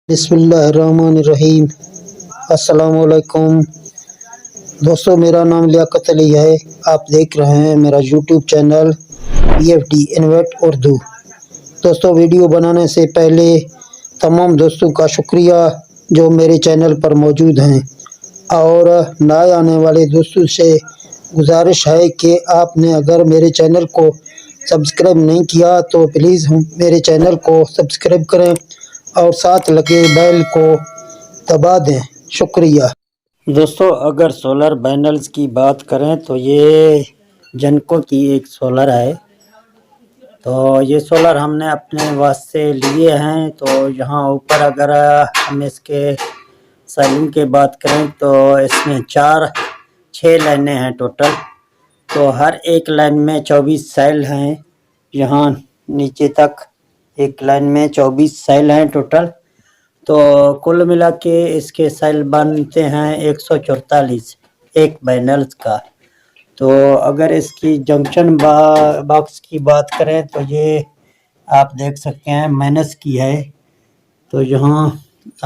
بسم اللہ الرحمن الرحیم۔ السلام علیکم دوستو، میرا نام لیاقت علی ہے۔ آپ دیکھ رہے ہیں میرا YouTube channel PFD invite Urdu. دوستو، ویڈیو بنانے سے پہلے تمام دوستوں کا شکریہ جو میرے چینل پر موجود ہیں، اور نئے آنے والے دوستوں سے گزارش ہے کہ آپ نے اگر میرے چینل کو سبسکرائب نہیں کیا تو پلیز میرے چینل کو سبسکرائب کریں اور ساتھ لگے بیل کو دبا دیں۔ شکریہ دوستو۔ اگر سولر پینلز کی بات کریں تو یہ جنکو کی ایک سولر ہے، تو یہ سولر ہم نے اپنے واسطے لیے ہیں۔ تو یہاں اوپر اگر ہم اس کے سیلنگ کی بات کریں تو اس میں 6 لائنیں ہیں ٹوٹل، تو ہر ایک لائن میں 24 سیل ہیں۔ یہاں نیچے تک ایک لائن میں 24 سیل ہیں ٹوٹل، تو کل ملا کے اس کے سیل بنتے ہیں 144 ایک پینلز کا۔ تو اگر اس کی جنکشن باکس کی بات کریں تو یہ آپ دیکھ سکتے ہیں مائنس کی ہے، تو یہاں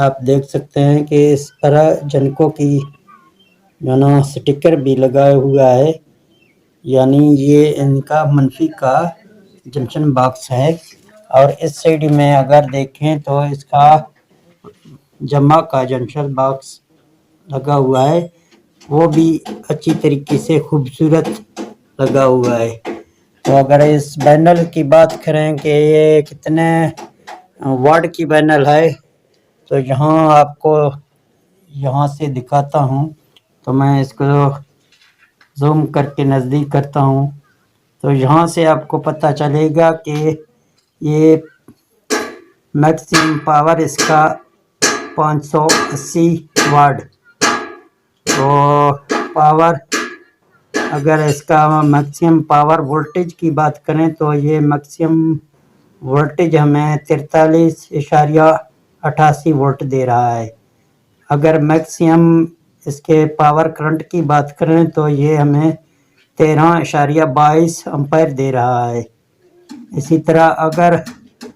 آپ دیکھ سکتے ہیں کہ اس پر جنکو کی سٹیکر بھی لگایا ہوا ہے، یعنی یہ ان کا منفی کا جنکشن باکس ہے۔ اور اس سائڈ میں اگر دیکھیں تو اس کا جمع کا جنکشن باکس لگا ہوا ہے، وہ بھی اچھی طریقے سے خوبصورت لگا ہوا ہے۔ تو اگر اس پینل کی بات کریں کہ یہ کتنے واٹ کی پینل ہے، تو یہاں آپ کو یہاں سے دکھاتا ہوں، تو میں اس کو زوم کر کے نزدیک کرتا ہوں، تو یہاں سے آپ کو پتہ چلے گا کہ یہ میکسیمم پاور اس کا 580 واٹ۔ تو پاور اگر اس کا میکسیمم پاور وولٹیج کی بات کریں تو یہ میکسیمم وولٹیج ہمیں 43.88 وولٹ دے رہا ہے۔ اگر میکسیمم اس کے پاور کرنٹ کی بات کریں تو یہ ہمیں 13.22 امپیر دے رہا ہے۔ اسی طرح اگر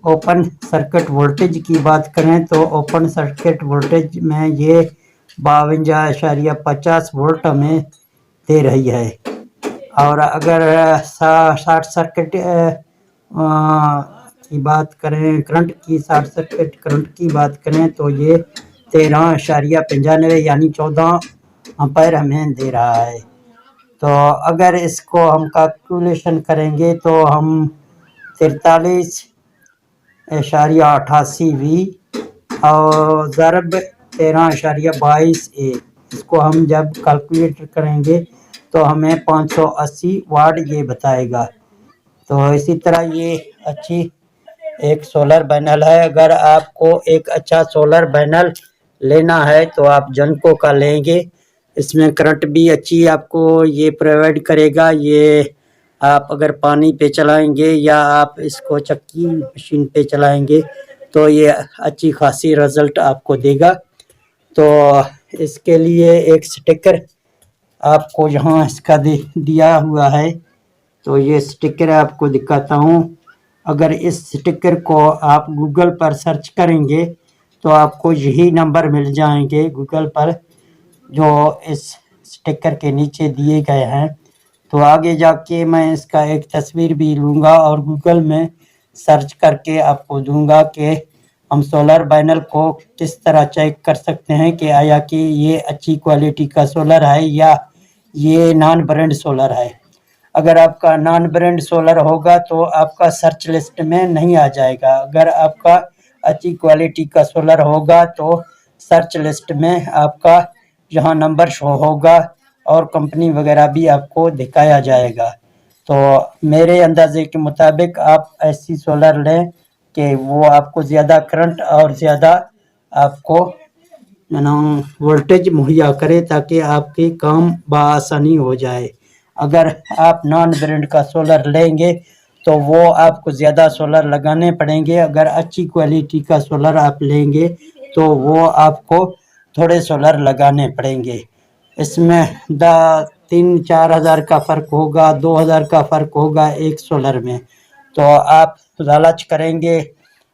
اوپن سرکٹ وولٹیج کی بات کریں تو اوپن سرکٹ وولٹیج میں یہ 52.50 وولٹ ہمیں دے رہی ہے۔ اور اگر شارٹ سرکٹ کی بات کریں، شارٹ سرکٹ کرنٹ کی بات کریں تو یہ 13.95 یعنی 14 امپیر ہمیں دے رہا ہے۔ تو اگر اس کو ہم کیلکولیشن کریں گے تو ہم 43.88 وی اور ضرب 13.22 اس کو ہم جب کیلکولیٹ کریں گے تو ہمیں 580 واٹ یہ بتائے گا۔ تو اسی طرح یہ اچھی ایک سولر پینل ہے۔ اگر آپ کو ایک اچھا سولر پینل لینا ہے تو آپ جنکو کا لیں گے، اس میں کرنٹ بھی اچھی آپ کو یہ پرووائڈ کرے گا۔ یہ آپ اگر پانی پہ چلائیں گے یا آپ اس کو چکی مشین پہ چلائیں گے تو یہ اچھی خاصی رزلٹ آپ کو دے گا۔ تو اس کے لیے ایک سٹیکر آپ کو یہاں اس کا دیا ہوا ہے، تو یہ سٹیکر آپ کو دکھاتا ہوں۔ اگر اس سٹیکر کو آپ گوگل پر سرچ کریں گے تو آپ کو یہی نمبر مل جائیں گے گوگل پر جو اس سٹیکر کے نیچے دیے گئے ہیں۔ تو آگے جا کے میں اس کا ایک تصویر بھی لوں گا اور گوگل میں سرچ کر کے آپ کو دوں گا کہ ہم سولر پینل کو کس طرح چیک کر سکتے ہیں کہ آیا کہ یہ اچھی کوالٹی کا سولر ہے یا یہ نان برانڈ سولر ہے۔ اگر آپ کا نان برانڈ سولر ہوگا تو آپ کا سرچ لسٹ میں نہیں آ جائے گا۔ اگر آپ کا اچھی کوالٹی کا سولر ہوگا تو سرچ لسٹ میں آپ کا یہاں نمبر شو ہوگا اور کمپنی وغیرہ بھی آپ کو دکھایا جائے گا۔ تو میرے اندازے کے مطابق آپ ایسی سولر لیں کہ وہ آپ کو زیادہ کرنٹ اور زیادہ آپ کو وولٹیج مہیا کرے تاکہ آپ کے کام بآسانی ہو جائے۔ اگر آپ نان برانڈ کا سولر لیں گے تو وہ آپ کو زیادہ سولر لگانے پڑیں گے۔ اگر اچھی کوالٹی کا سولر آپ لیں گے تو وہ آپ کو تھوڑے سولر لگانے پڑیں گے۔ اس میں 3-4 ہزار کا فرق ہوگا، 2 ہزار کا فرق ہوگا ایک سولر میں۔ تو آپ لالچ کریں گے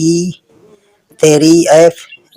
E3F,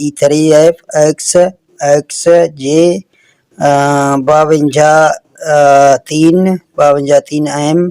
E3F XJ 52 3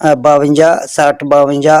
52 60 52